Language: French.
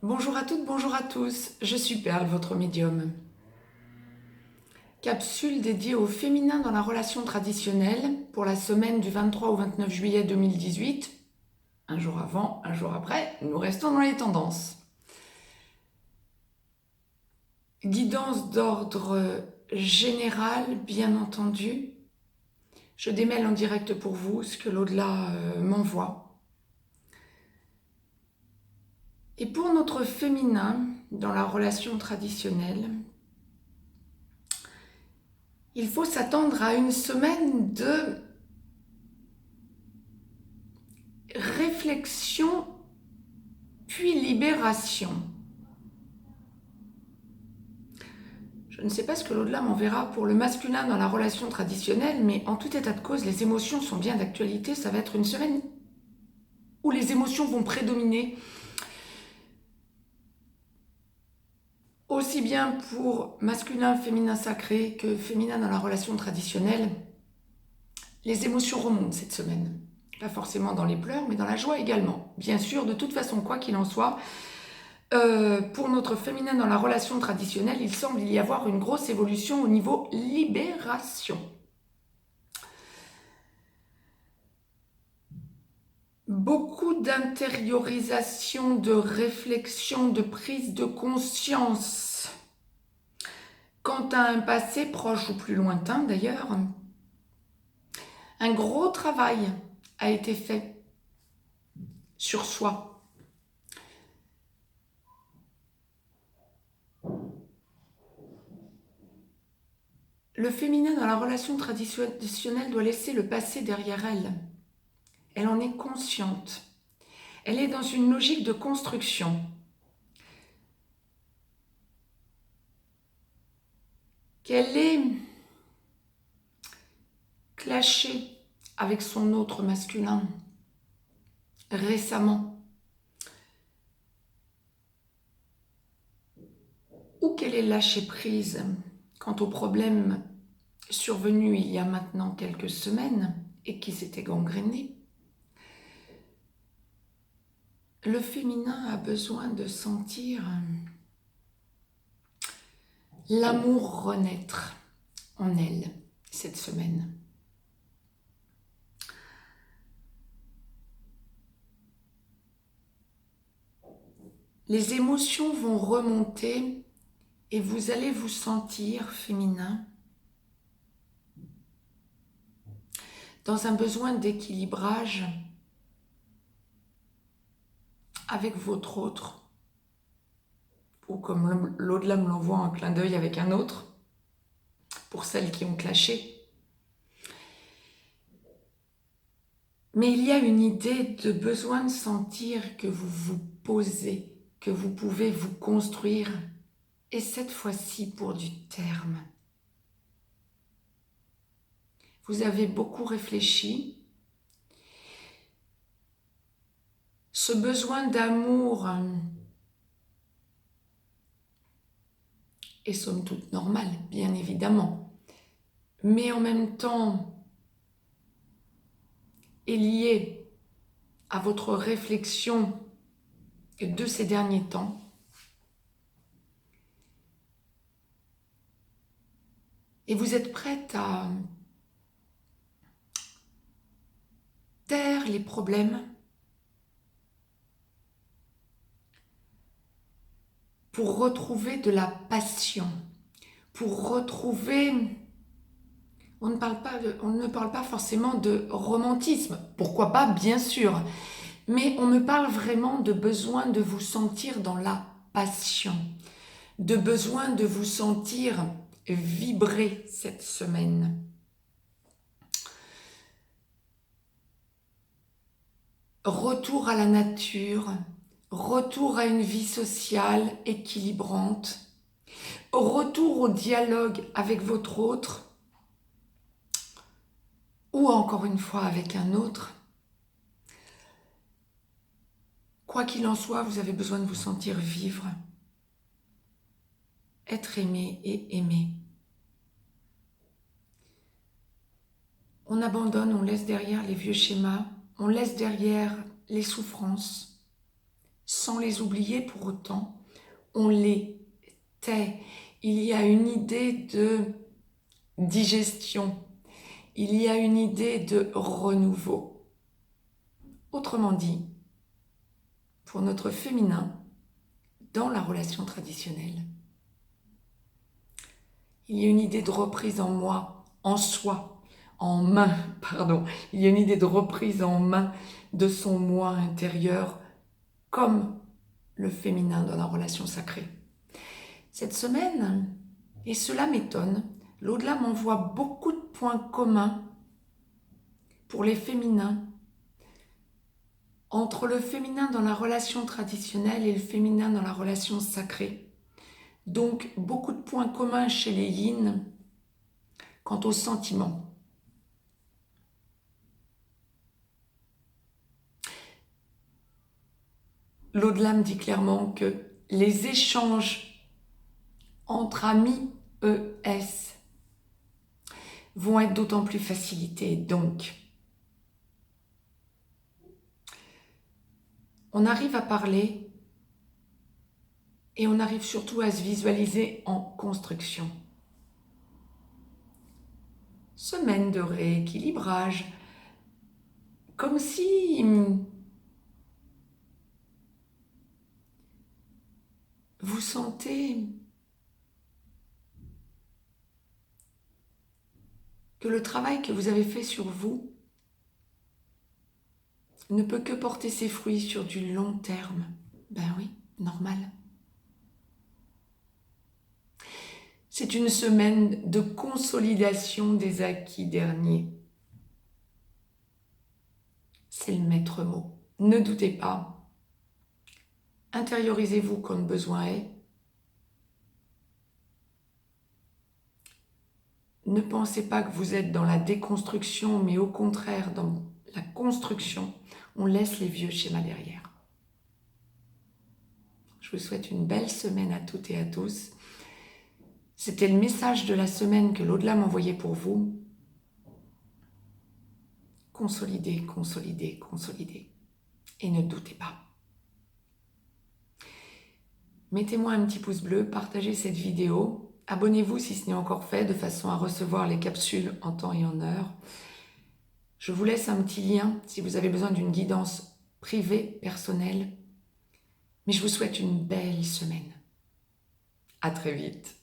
Bonjour à toutes, bonjour à tous, je suis Perle, votre médium. Capsule dédiée au féminin dans la relation traditionnelle pour la semaine du 23 au 29 juillet 2018. Un jour avant, un jour après, nous restons dans les tendances. Guidance d'ordre général, bien entendu. Je démêle en direct pour vous ce que l'au-delà m'envoie. Et pour notre féminin dans la relation traditionnelle, il faut s'attendre à une semaine de réflexion puis libération. Je ne sais pas ce que l'au-delà m'enverra pour le masculin dans la relation traditionnelle, mais en tout état de cause, les émotions sont bien d'actualité. Ça va être une semaine où les émotions vont prédominer. Aussi bien pour masculin, féminin sacré que féminin dans la relation traditionnelle, les émotions remontent cette semaine. Pas forcément dans les pleurs, mais dans la joie également. Bien sûr, de toute façon, quoi qu'il en soit, pour notre féminin dans la relation traditionnelle, il semble y avoir une grosse évolution au niveau libération. Beaucoup d'intériorisation, de réflexion, de prise de conscience quant à un passé proche ou plus lointain d'ailleurs. Un gros travail a été fait sur soi. Le féminin dans la relation traditionnelle doit laisser le passé derrière elle. Elle en est consciente. Elle est dans une logique de construction. Qu'elle est clashée avec son autre masculin récemment, ou qu'elle ait lâché prise quant au problème survenu il y a maintenant quelques semaines et qui s'était gangréné. Le féminin a besoin de sentir l'amour renaître en elle cette semaine. Les émotions vont remonter et vous allez vous sentir féminin dans un besoin d'équilibrage avec votre autre, ou comme l'au-delà me l'envoie un clin d'œil avec un autre, pour celles qui ont clashé. Mais il y a une idée de besoin de sentir que vous vous posez, que vous pouvez vous construire, et cette fois-ci pour du terme. Vous avez beaucoup réfléchi. Ce besoin d'amour est somme toute normal, bien évidemment, mais en même temps est lié à votre réflexion de ces derniers temps. Et vous êtes prête à taire les problèmes pour retrouver de la passion, pour retrouver... On ne parle pas forcément de romantisme, pourquoi pas, bien sûr, mais on me parle vraiment de besoin de vous sentir dans la passion, de besoin de vous sentir vibrer cette semaine. Retour à la nature, retour à une vie sociale équilibrante, retour au dialogue avec votre autre, ou encore une fois avec un autre. Quoi qu'il en soit, vous avez besoin de vous sentir vivre, être aimé et aimer. On abandonne, on laisse derrière les vieux schémas, on laisse derrière les souffrances, sans les oublier pour autant. On les tait. Il y a une idée de digestion. Il y a une idée de renouveau. Autrement dit, pour notre féminin, dans la relation traditionnelle, il y a une idée de reprise en moi, en soi, en main, pardon. Il y a une idée de reprise en main de son moi intérieur, comme le féminin dans la relation sacrée. Cette semaine, et cela m'étonne, l'au-delà m'envoie beaucoup de points communs pour les féminins, entre le féminin dans la relation traditionnelle et le féminin dans la relation sacrée. Donc, beaucoup de points communs chez les yin quant aux sentiments. L'au-delà me dit clairement que les échanges entre amis ES vont être d'autant plus facilités. Donc, on arrive à parler et on arrive surtout à se visualiser en construction. Semaine de rééquilibrage, comme si vous sentez que le travail que vous avez fait sur vous ne peut que porter ses fruits sur du long terme. Ben oui, normal. C'est une semaine de consolidation des acquis derniers. C'est le maître mot. Ne doutez pas. Intériorisez-vous quand besoin est. Ne pensez pas que vous êtes dans la déconstruction, mais au contraire dans la construction. On laisse les vieux schémas derrière. Je vous souhaite une belle semaine à toutes et à tous. C'était le message de la semaine que l'au-delà m'envoyait pour vous. Consolidez, consolidez, consolidez. Et ne doutez pas. Mettez-moi un petit pouce bleu, partagez cette vidéo. Abonnez-vous si ce n'est encore fait, de façon à recevoir les capsules en temps et en heure. Je vous laisse un petit lien si vous avez besoin d'une guidance privée, personnelle. Mais je vous souhaite une belle semaine. À très vite.